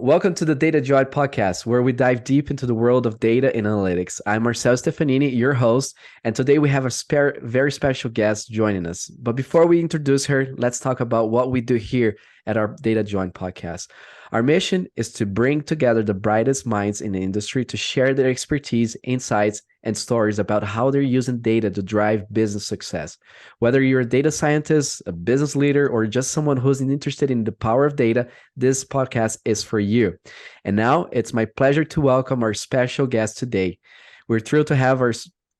Welcome to the Datajoin podcast, where we dive deep into the world of data and analytics. I'm Marcel Stefanini, your host, and today we have a very special guest joining us. But before we introduce her, let's talk about what we do here at our Datajoin podcast. Our mission is to bring together the brightest minds in the industry to share their expertise, insights, and stories about how they're using data to drive business success. Whether you're a data scientist, a business leader, or just someone who's interested in the power of data, this podcast is for you. And now it's my pleasure to welcome our special guest today. We're thrilled to have our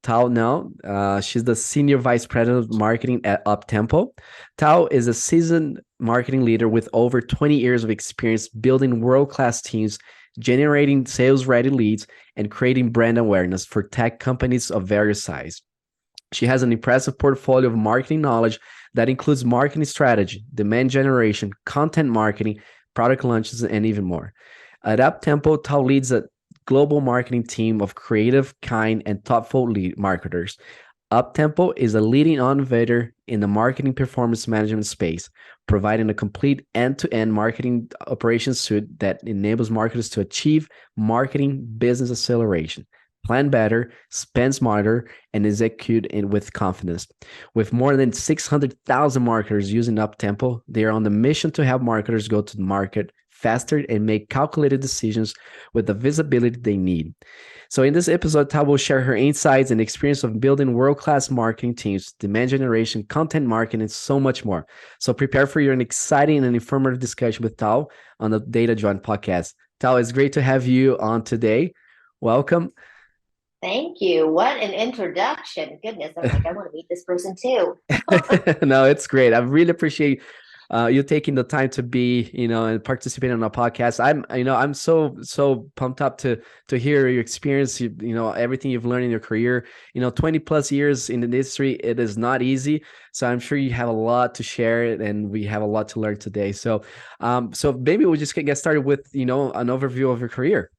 Thao Ngo. She's the Senior Vice President of Marketing at Uptempo. Thao is a seasoned marketing leader with over 20 years of experience building world-class teams, generating sales-ready leads, and creating brand awareness for tech companies of various size. She has an impressive portfolio of marketing knowledge that includes marketing strategy, demand generation, content marketing, product launches, and even more. At Uptempo, Thao leads a global marketing team of creative, kind, and thoughtful lead marketers. Uptempo is a leading innovator in the marketing performance management space, providing a complete end-to-end marketing operations suite that enables marketers to achieve marketing business acceleration, plan better, spend smarter, and execute it with confidence. With more than 600,000 marketers using Uptempo, they are on the mission to help marketers go to the market faster and make calculated decisions with the visibility they need. So in this episode, Thao will share her insights and experience of building world-class marketing teams, demand generation, content marketing, and so much more. So prepare for your an exciting and informative discussion with Thao on the Datajoin podcast. Thao, it's great to have you on today. Welcome. Thank you. What an introduction. Goodness, I'm like, I want to meet this person too. No, it's great. I really appreciate you taking the time to be, and participate on a podcast. I'm so pumped up to hear your experience, everything you've learned in your career, 20 plus years in the industry. It is not easy. So I'm sure you have a lot to share and we have a lot to learn today. So maybe we'll just get started with, an overview of your career.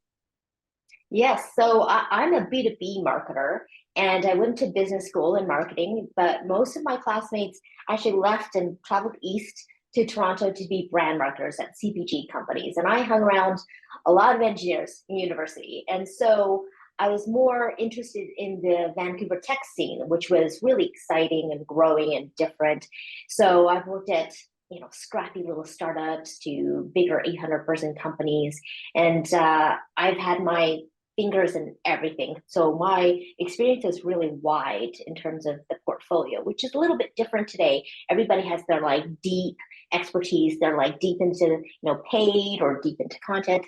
Yes, so I'm a B2B marketer and I went to business school in marketing, but most of my classmates actually left and traveled east to Toronto to be brand marketers at CPG companies. And I hung around a lot of engineers in university. And so I was more interested in the Vancouver tech scene, which was really exciting and growing and different. So I've worked at scrappy little startups to bigger 800-person companies. And I've had my fingers in everything. So my experience is really wide in terms of the portfolio, which is a little bit different today. Everybody has their deep expertise. They're deep into, paid or deep into content.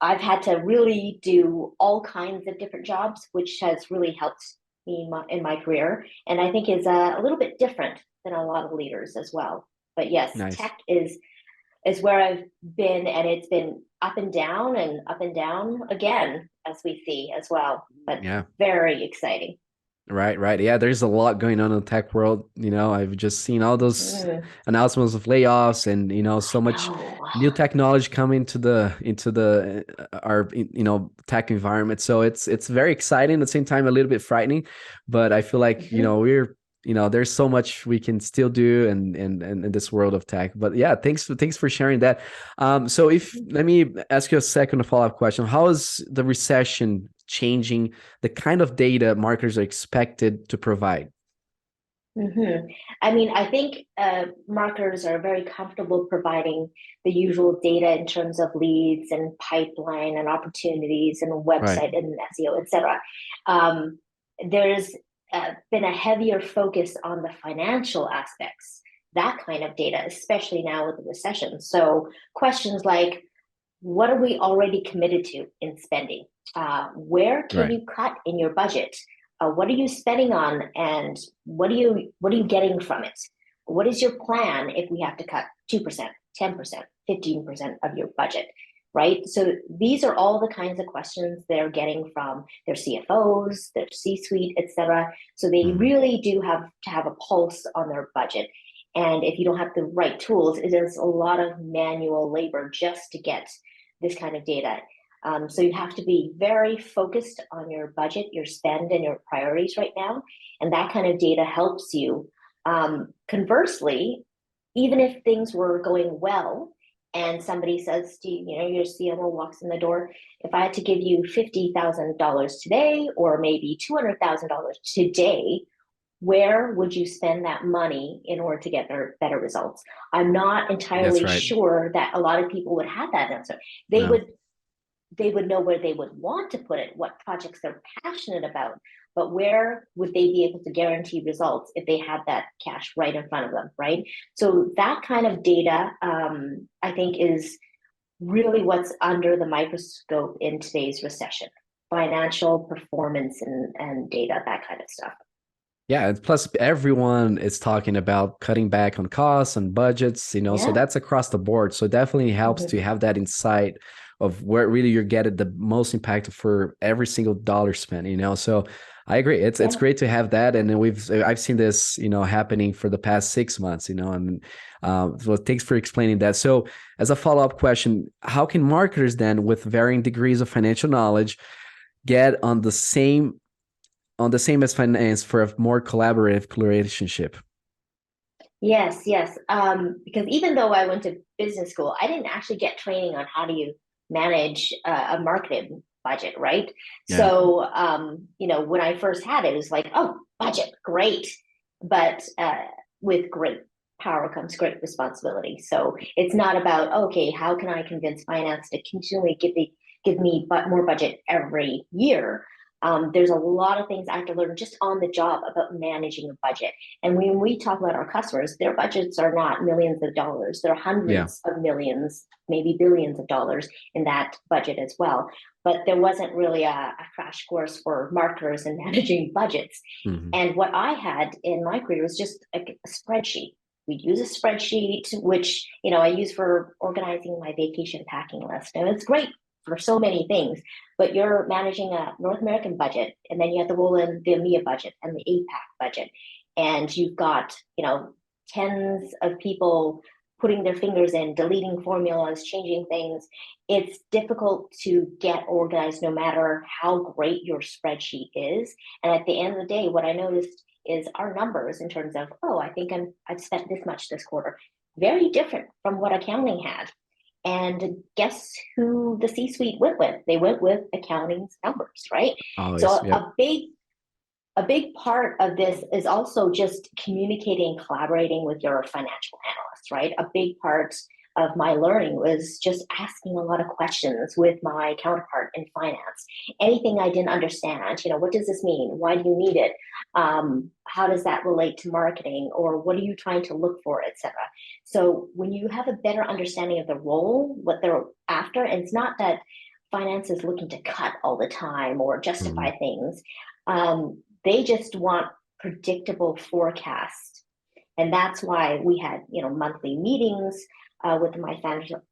I've had to really do all kinds of different jobs, which has really helped me in my career. And I think is a little bit different than a lot of leaders as well. But yes, Nice. tech is where I've been, and it's been up and down again, as we see as well. But Yeah. very exciting. Right. Yeah, there's a lot going on in the tech world. I've just seen all those Mm, announcements of layoffs and so I much know. new technology coming into the our tech environment. So it's very exciting at the same time, a little bit frightening, but I feel like Mhm. we're there's so much we can still do and in this world of tech. But yeah, thanks for sharing that. So if let me ask you a second follow-up question. How is the recession changing the kind of data marketers are expected to provide? I mean, I think marketers are very comfortable providing the usual data in terms of leads and pipeline and opportunities and Right. website and SEO, et cetera. There's been a heavier focus on the financial aspects, that kind of data, especially now with the recession. So questions like, what are we already committed to in spending? Where can Right. you cut in your budget? What are you spending on, and what are you getting from it? What is your plan if we have to cut 2%, 10%, 15% of your budget? Right. So these are all the kinds of questions they're getting from their CFOs, their C-suite, et cetera. So they Mhm. really do have to have a pulse on their budget. And if you don't have the right tools, it is a lot of manual labor just to get this kind of data. So you have to be very focused on your budget, your spend, and your priorities right now. And that kind of data helps you. Conversely, even if things were going well and somebody says to you, your CMO walks in the door, if I had to give you $50,000 today, or maybe $200,000 today, where would you spend that money in order to get better results? I'm not That's entirely right. sure that a lot of people would have that answer. They No. would they would know where they would want to put it, what projects they're passionate about, but where would they be able to guarantee results if they had that cash right in front of them, right? So that kind of data, I think, is really what's under the microscope in today's recession: financial performance and data, that kind of stuff. Yeah, and plus everyone is talking about cutting back on costs and budgets, so Yeah. that's across the board. So it definitely helps to Mm-hmm. have that insight of where really you're getting the most impact for every single dollar spent. So I agree. It's Yeah. great to have that. And then I've seen this, happening for the past 6 months, and well, thanks for explaining that. So as a follow-up question, how can marketers then with varying degrees of financial knowledge get on the same as finance for a more collaborative relationship? Yes, yes. Because even though I went to business school, I didn't actually get training on how do you manage a marketing budget, right? Yeah. So, when I first had it, it was like, oh, budget, great. But with great power comes great responsibility. So it's not about, okay, how can I convince finance to continually give me more budget every year? There's a lot of things I have to learn just on the job about managing a budget. And when we talk about our customers, their budgets are not millions of dollars. They're Yeah. hundreds of millions, maybe billions of dollars in that budget as well. But there wasn't really a crash course for marketers and managing budgets. Hmm. And what I had in my career was just a spreadsheet. We'd use a spreadsheet, which I use for organizing my vacation packing list. And it's great for so many things, but you're managing a North American budget, and then you have to roll in the EMEA budget and the APAC budget. And you've got, tens of people putting their fingers in, deleting formulas, changing things. It's difficult to get organized no matter how great your spreadsheet is. And at the end of the day, what I noticed is our numbers in terms of, oh, I think I've spent this much this quarter, very different from what accounting had. And guess who the C-suite went with? They went with accounting's numbers, right? So Always. Yep. a big part of this is also just communicating, collaborating with your financial analyst, right? A big part of my learning was just asking a lot of questions with my counterpart in finance. Anything I didn't understand, what does this mean? Why do you need it? How does that relate to marketing? Or what are you trying to look for, etc. So when you have a better understanding of the role, what they're after, and it's not that finance is looking to cut all the time or Hmm. justify things. They just want predictable forecast. And that's why we had, monthly meetings with my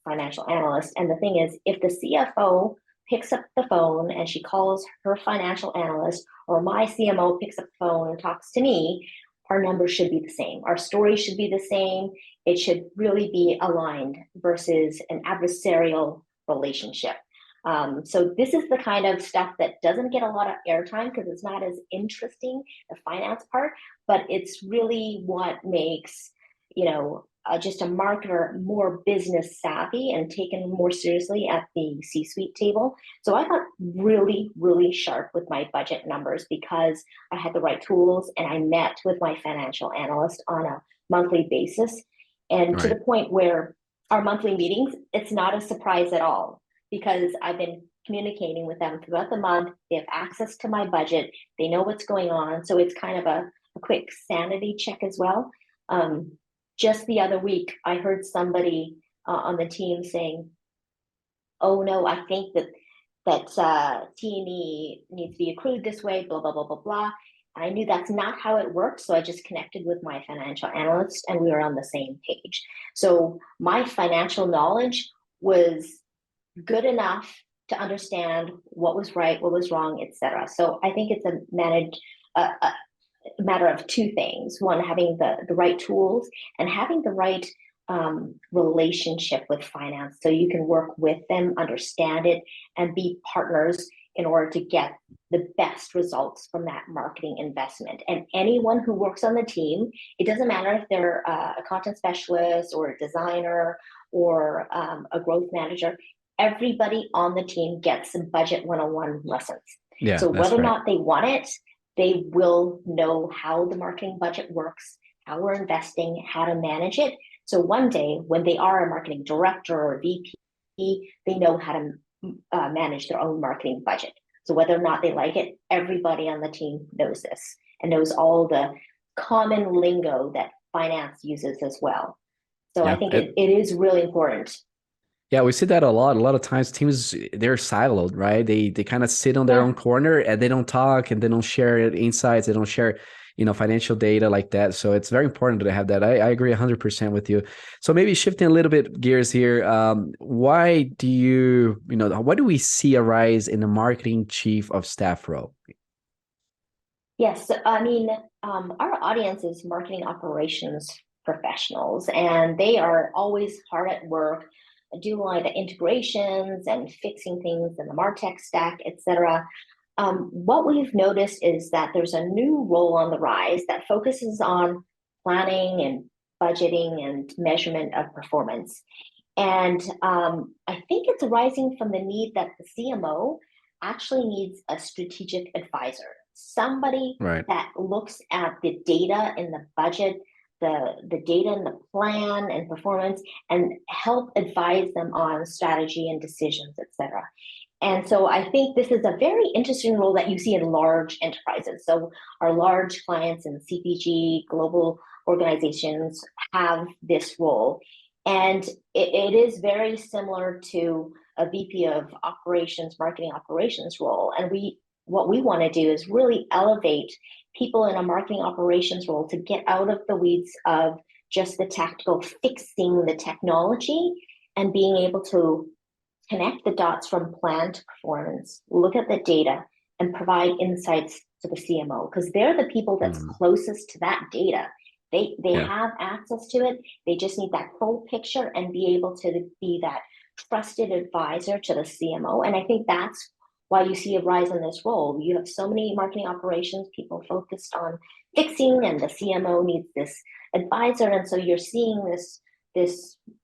financial analyst. And the thing is, if the CFO picks up the phone and she calls her financial analyst, or my CMO picks up the phone and talks to me, our numbers should be the same. Our story should be the same. It should really be aligned versus an adversarial relationship. So this is the kind of stuff that doesn't get a lot of airtime because it's not as interesting, the finance part, but it's really what makes, just a marketer more business savvy and taken more seriously at the C-suite table. So I got really, really sharp with my budget numbers because I had the right tools and I met with my financial analyst on a monthly basis. And to the Right. point where our monthly meetings, it's not a surprise at all because I've been communicating with them throughout the month. They have access to my budget. They know what's going on. So it's kind of a quick sanity check as well. Just the other week, I heard somebody on the team saying, "Oh no, I think that T&E needs to be accrued this way." Blah blah blah blah blah. I knew that's not how it works, so I just connected with my financial analyst, and we were on the same page. So my financial knowledge was good enough to understand what was right, what was wrong, etc. So I think it's a matter of two things. One, having the right tools and having the right relationship with finance so you can work with them, understand it, and be partners in order to get the best results from that marketing investment. And anyone who works on the team, it doesn't matter if they're a content specialist or a designer or a growth manager, everybody on the team gets some budget 101 lessons. Yeah, So that's whether or right. not they want it, they will know how the marketing budget works, how we're investing, how to manage it. So one day when they are a marketing director or VP, they know how to manage their own marketing budget. So whether or not they like it, everybody on the team knows this and knows all the common lingo that finance uses as well. So I Yeah. think it is really important. Yeah, we see that a lot. A lot of times teams they're siloed, right? They kind of sit on their Yeah. own corner and they don't talk and they don't share insights, they don't share, financial data like that. So it's very important to have that. I agree 100% with you. So maybe shifting a little bit gears here, why do why do we see a rise in the marketing chief of staff role? Yes, I mean, our audience is marketing operations professionals, and they are always hard at work doing a lot of the integrations and fixing things in the MarTech stack, etc. What we've noticed is that there's a new role on the rise that focuses on planning and budgeting and measurement of performance. And I think it's arising from the need that the CMO actually needs a strategic advisor, somebody Right. that looks at the data in the budget, the data in the plan and performance, and help advise them on strategy and decisions, etc. And so I think this is a very interesting role that you see in large enterprises. So our large clients in CPG, global organizations have this role. And it is very similar to a VP of operations, marketing operations role. And what we want to do is really elevate people in a marketing operations role to get out of the weeds of just the tactical fixing the technology and being able to connect the dots from plan to performance, look at the data, and provide insights to the CMO because they're the people that's Mhm. closest to that data. They Yeah. have access to it. They just need that full picture and be able to be that trusted advisor to the CMO. And I think that's why you see a rise in this role. You have so many marketing operations people focused on fixing, and the CMO needs this advisor. And so you're seeing this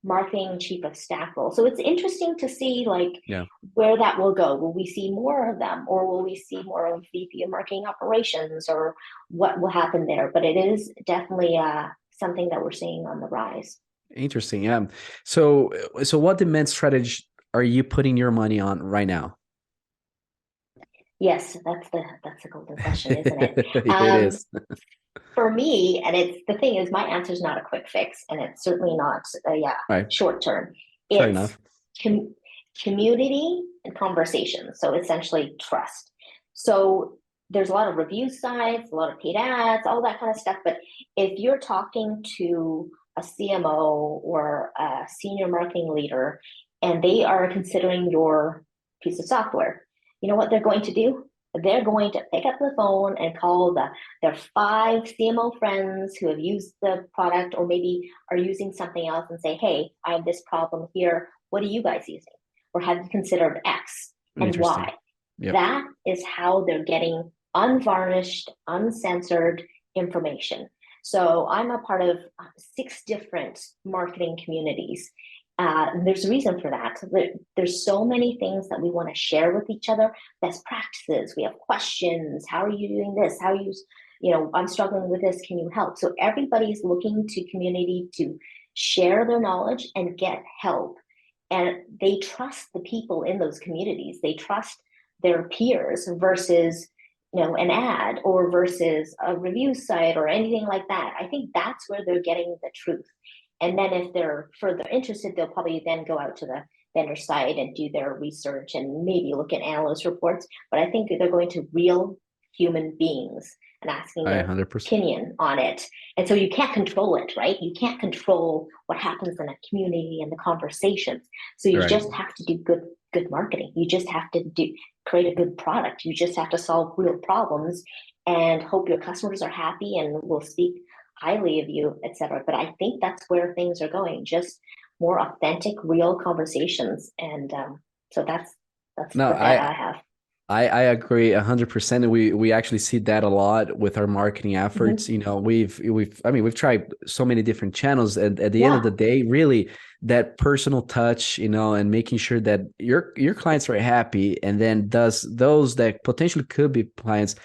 marketing chief of staff role. So it's interesting to see like Yeah. where that will go. Will we see more of them, or will we see more of VP of marketing operations, or what will happen there? But it is definitely something that we're seeing on the rise. Interesting. Yeah. So what demand strategy are you putting your money on right now? Yes, that's the golden question, isn't it? It Um, is. for me, and it's the thing is, my answer is not a quick fix, and it's certainly not Right. short term. Fair It's enough. com- community and conversation. So essentially, trust. So there's a lot of review sites, a lot of paid ads, all that kind of stuff. But if you're talking to a CMO or a senior marketing leader, and they are considering your piece of software, you know what they're going to do? They're going to pick up the phone and call their five CMO friends who have used the product or maybe are using something else and say, hey, I have this problem here. What are you guys using? Or have you considered X and Interesting. Y? Yep. That is how they're getting unvarnished, uncensored information. So I'm a part of six different marketing communities. There's a reason for that. There's so many things that we want to share with each other, best practices. We have questions. How are you doing this? How you, I'm struggling with this. Can you help? So everybody's looking to community to share their knowledge and get help. And they trust the people in those communities. They trust their peers versus an ad or versus a review site or anything like that. I think that's where they're getting the truth. And then if they're further interested, they'll probably then go out to the vendor site and do their research and maybe look at analyst reports. But I think they're going to real human beings and asking I their 100%. opinion on it. And so you can't control it, right? You can't control what happens in a community and the conversations. So you Right. just have to do good marketing. You just have to create a good product. You just have to solve real problems and hope your customers are happy and will speak highly of you, etc. But I think that's where things are going, just more authentic, real conversations. And so that's No, the bet I have. I agree 100%. And we actually see that a lot with our marketing efforts. Hmm. You know, I mean, we've tried so many different channels, and at the end of the Yeah, day, really that personal touch, you know, and making sure that your clients are happy, and then does those that potentially could be clients,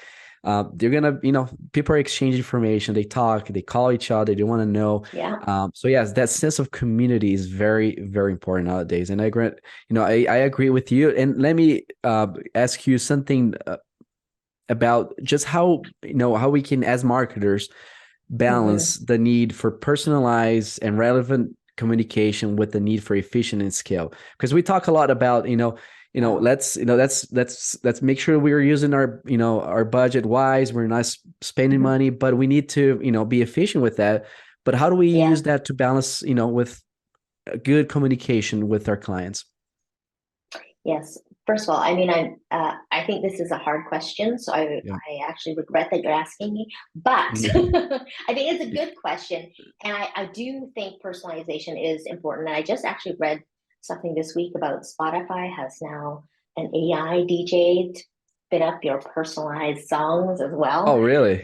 they're gonna, you know, people are exchanging information, they talk, they call each other, they want to know. yeah. So yes, that sense of community is very, very important nowadays. And I agree, you know, I agree with you. And let me ask you something about just how, you know, how we can, as marketers, Hmm. balance the need for personalized and relevant communication with the need for efficient and scale. Because we talk a lot about, Yeah, let's, let's make sure we're using our, our budget wise, we're not spending hmm, money, but we need to, be efficient with that. But how do we yeah. use that to balance, with a good communication with our clients? Yes. First of all, I mean, I think this is a hard question, so Yeah. I actually regret that you're asking me, but I think it's a good question, and I do think personalization is important. And I just actually read something this week about Spotify has now an AI DJ to spin up your personalized songs as well. Oh, really?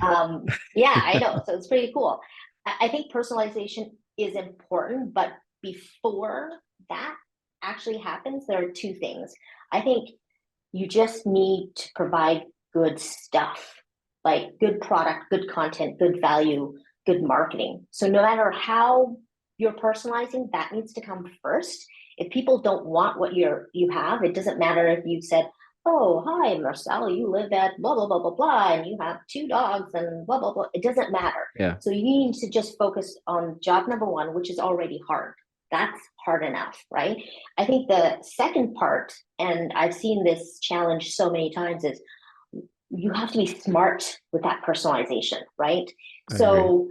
Yeah, I know. So it's pretty cool. I think personalization is important, but before that actually happens, there are two things. I think you just need to provide good stuff, like good product, good content, good value, good marketing. So no matter how you're personalizing, that needs to come first. If people don't want what you have, it doesn't matter if you said, "Oh, hi, Marcel, you live at blah blah blah blah blah, and you have two dogs and blah blah blah." It doesn't matter. Yeah. So you need to just focus on job number one, which is already hard. That's hard enough, right? I think the second part, and I've seen this challenge so many times, is you have to be smart with that personalization, right? I agree. So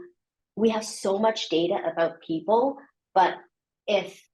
we have so much data about people, but if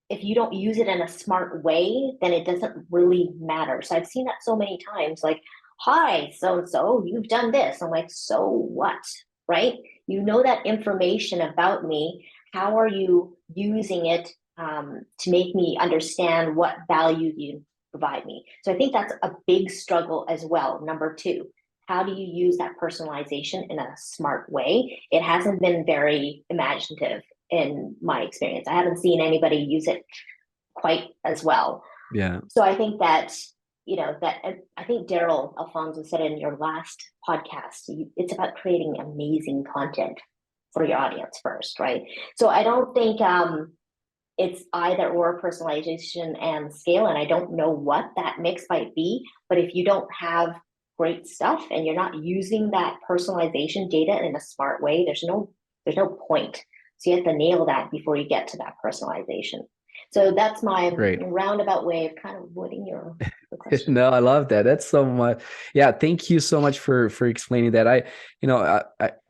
if you don't use it in a smart way, then it doesn't really matter. So I've seen that so many times, like, hi, so and so, you've done this. I'm like, so what? Right? You know that information about me. How are you using it to make me understand what value you provide me? So I think that's a big struggle as well. Number two, how do you use that personalization in a smart way? It hasn't been very imaginative in my experience. I haven't seen anybody use it quite as well. Yeah. So I think that, I think Daryl Alfonso said in your last podcast, it's about creating amazing content for your audience first, right? So I don't think it's either or personalization and scale, and I don't know what that mix might be. But if you don't have great stuff and you're not using that personalization data in a smart way, there's no point. So you have to nail that before you get to that personalization. So that's my Great. roundabout way of kind of avoiding your question. No, I love that. That's so much. Yeah, thank you so much for explaining that. I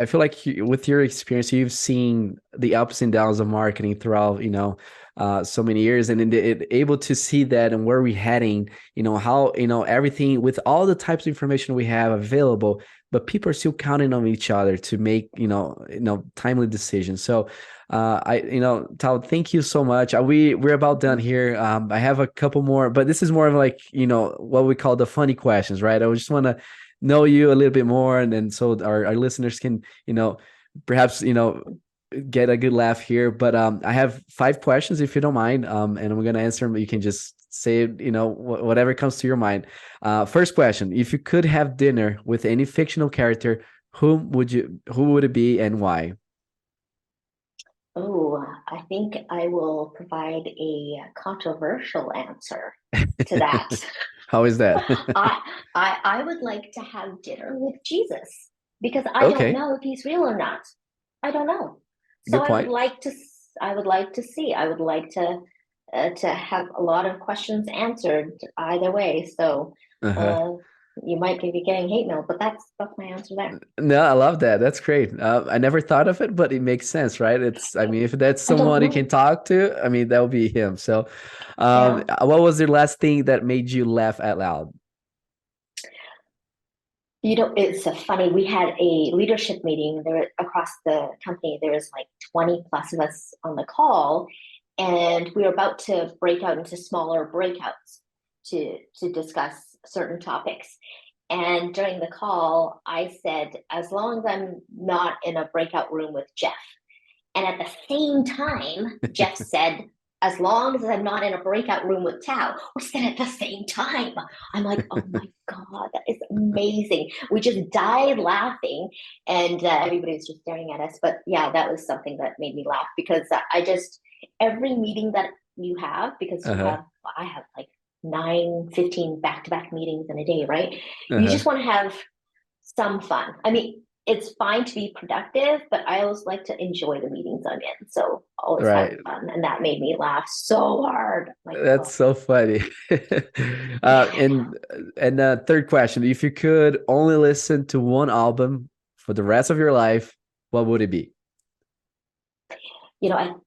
feel like with your experience, you've seen the ups and downs of marketing throughout, so many years, and able to see that and where we're heading. How everything with all the types of information we have available, but people are still counting on each other to make timely decisions. So Thao, thank you so much. We're about done Mhm. here. I have a couple more, but this is more of like, what we call the funny questions, right? I just want to know you a little bit more, and then so our listeners can, perhaps, get a good laugh here. But I have 5 questions if you don't mind. And I'm gonna answer them. You can just say, whatever comes to your mind. First question: if you could have dinner with any fictional character, who would it be and why? Oh, I think I will provide a controversial answer to that. How is that? I, I would like to have dinner with Jesus because I don't Okay, know if he's real or not. I don't know. So good point. I would like to see. I would like to have a lot of questions answered either way. So Uh-huh. uh, you might be getting hate mail, but that's my answer there. No, I love that. That's great. I never thought of it, but it makes sense, right? I mean, if that's I don't someone you can know. talk to, I mean, that would be him. So, Yeah. what was the last thing that made you laugh out loud? It's a funny. We had a leadership meeting there across the company. There was like 20 plus of us on the call, and we were about to break out into smaller breakouts. to discuss certain topics. And during the call, I said, as long as I'm not in a breakout room with Jeff. And at the same time, Jeff said, as long as I'm not in a breakout room with Thao, we said at the same time. I'm like, oh my God, that is amazing. We just died laughing, and everybody was just staring at us. But yeah, that was something that made me laugh because every meeting that you have, because Uh-huh. I have like 9, 15 back-to-back meetings in a day, right? You Uh-huh. just want to have some fun. I mean, it's fine to be productive, but I always like to enjoy the meetings I'm in. So always have Right. fun. And that made me laugh so hard. Like, That's oh, so funny. yeah. And third question, if you could only listen to one album for the rest of your life, what would it be? You know,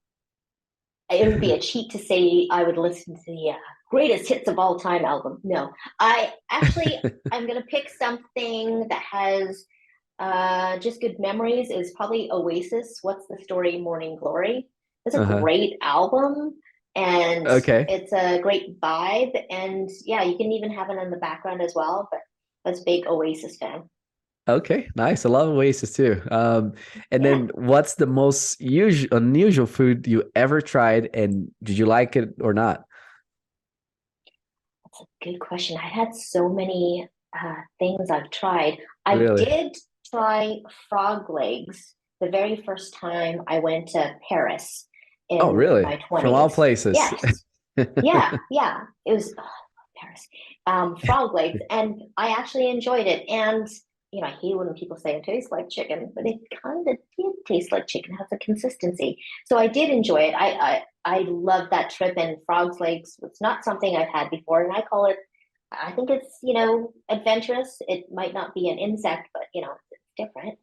it would be a cheat to say I would listen to the greatest hits of all time album. No, I'm going to pick something that has just good memories. Is probably Oasis. What's the Story, Morning Glory. It's a Uh-huh. great album, and Okay. it's a great vibe. And yeah, you can even have it in the background as well. But that's big Oasis fan. Okay. Nice. I love Oasis too. And Yeah, then what's the most unusual food you ever tried, and did you like it or not? that's a good question. I had so many things I've tried. I Really? did try frog legs the very first time I went to Paris Oh, in really? my From all 20s. places. Yes. Yeah, yeah. It was Paris. Frog legs, and I actually enjoyed it. And I hate when people say it tastes like chicken, but it kind of did taste like chicken. It has a consistency, so I did enjoy it. I love that trip, and frog's legs was not something I've had before, and I call it. I think it's adventurous. It might not be an insect, but it's different.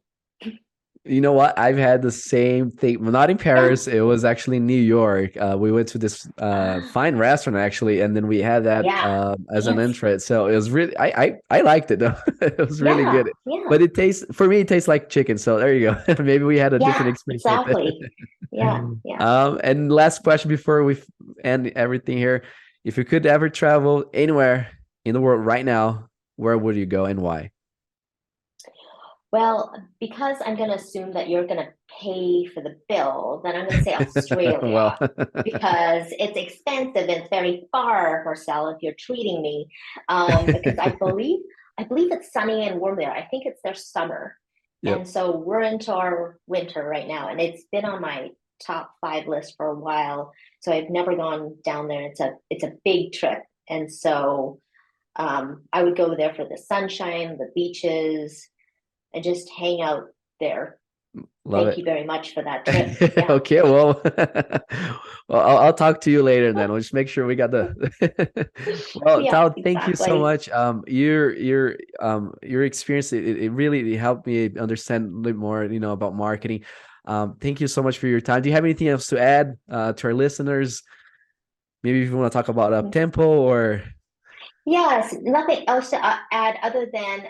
You know what? I've had the same thing. Well, not in Yeah. Paris. It was actually in New York. We went to this Ah, fine restaurant actually, and then we had that yeah. as an Fancy. entrance. So it was really, I liked it though. It was really Yeah. good. Yeah. But it tastes for me, it tastes like chicken. So there you go. Maybe we had a different Yeah. experience with it. Exactly. Yeah. Yeah. And last question before we end everything here: if you could ever travel anywhere in the world right now, where would you go and why? Well, because I'm going to assume that you're going to pay for the bill, then I'm going to say Well, Australia because it's expensive and it's very far, Marcel, if you're treating me. Because I believe it's sunny and warm there. I think it's their summer. yep. And so we're into our winter right now, and it's been on my top 5 list for a while. So I've never gone down there. It's a big trip. And so I would go there for the sunshine, the beaches, and just hang out there. Love Thank it. you very much for that tip. Yeah. Okay, well, well, I'll talk to you later then. We'll just make sure we got the. Well, Yeah, Tal, thank you so exactly. much. Your experience it really helped me understand a little more, about marketing. Thank you so much for your time. Do you have anything else to add to our listeners? Maybe if you want to talk about Uptempo or Yes, nothing else to add other than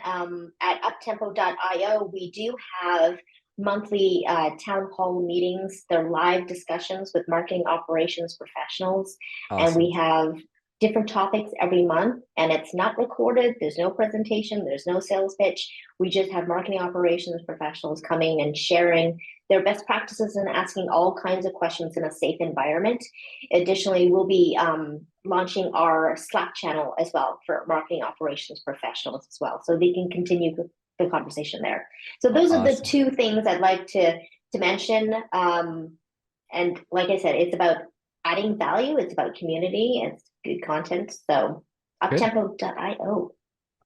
at uptempo.io, we do have monthly town hall meetings. They're live discussions with marketing operations professionals, and we awesome. have different topics every month, and it's not recorded. There's no presentation, there's no sales pitch. We just have marketing operations professionals coming and sharing their best practices and asking all kinds of questions in a safe environment. Additionally, we'll be launching our Slack channel as well for marketing operations professionals as well, so they can continue the conversation there. So those are the Awesome. two things I'd like to mention. And like I said, it's about adding value. It's about community. It's good content. So Good. uptempo.io.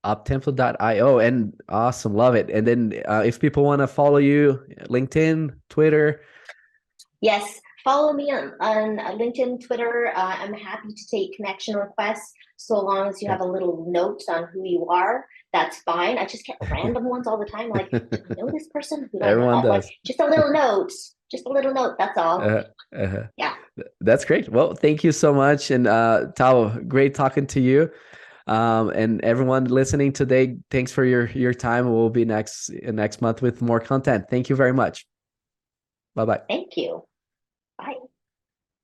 Uptempo.io and awesome. Love it. And then if people want to follow you, LinkedIn, Twitter. Yes, follow me on LinkedIn, Twitter. I'm happy to take connection requests so long as you have a little note on who you are. That's fine. I just get random ones all the time. Like, do I know this person? Who do I know? Everyone Like, does. just a little note. Just a little note. That's all. Uh, uh, Yeah. that's great. Well, thank you so much. And Tao, great talking to you. And everyone listening today, thanks for your time. We'll be next month with more content. Thank you very much. Bye bye. Thank you. Bye.